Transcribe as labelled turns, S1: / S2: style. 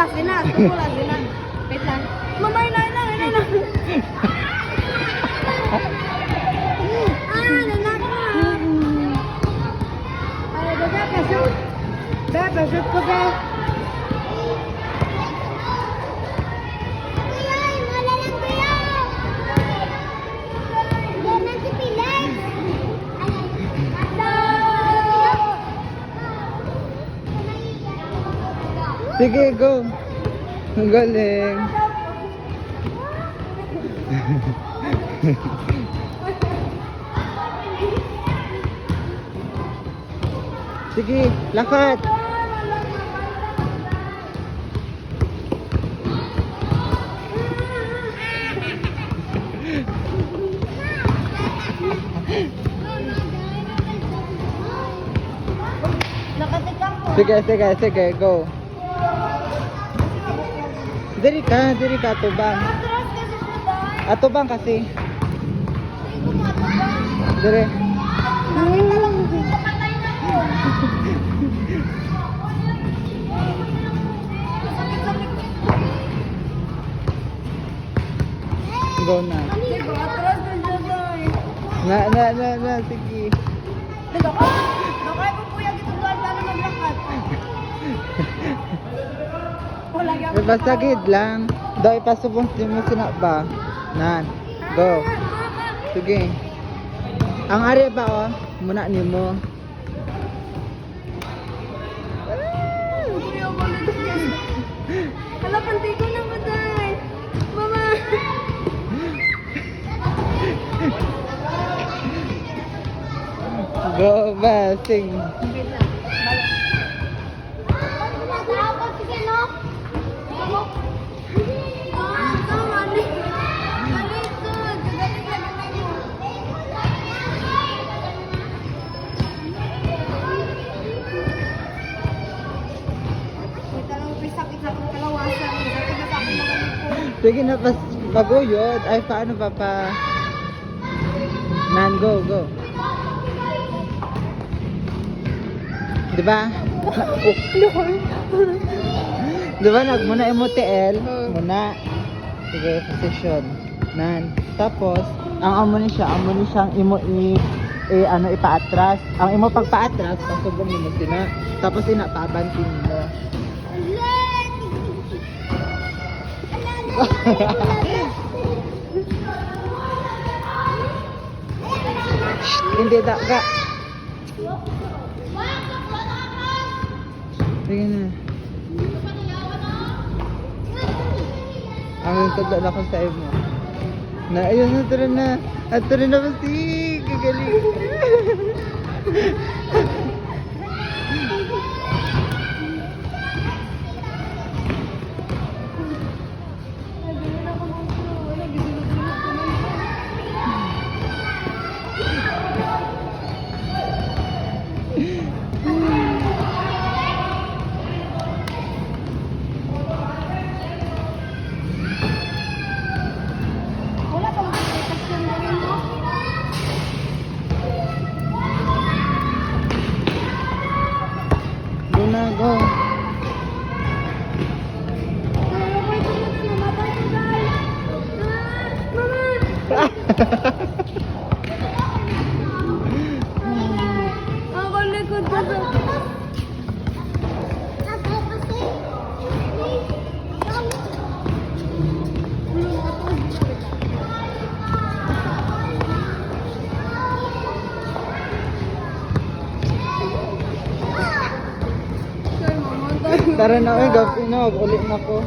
S1: last din na. Wait lang. Mama, inay na. Nanak na. Ay, bebe, pasok. Bebe, pasok ko, bebe.
S2: Sige, go. Ang galing. Sige, lakad. Sige, go. Diri ka, tubang. Atubang kasi. Dire. Go na. Na, sige. Basta gid lang. Daw ipasubong mo sinaba. Nan. Go. Sige. Ang ari ba oh? Muna nimo.
S1: Hala, pantay ko na ba day? Mama.
S2: Go ba, sing. Sige na, paguyod. Ay, paano pa? Nan, go. Diba? Diba, muna MOTL. Muna. Sige, position. Nan. Tapos, ang amo ni siyang ipaatras. Ang imo pagpaatras, pasubong mo sina. Tapos pabantin mo. Hindi ka. Sige na. Ang tagla na ko sa imo. Na ayun na tara na. At tara na basti. Gagaling. Go.
S1: Ako likod ko sa...
S2: Tara na, gawin na, ulit na ko.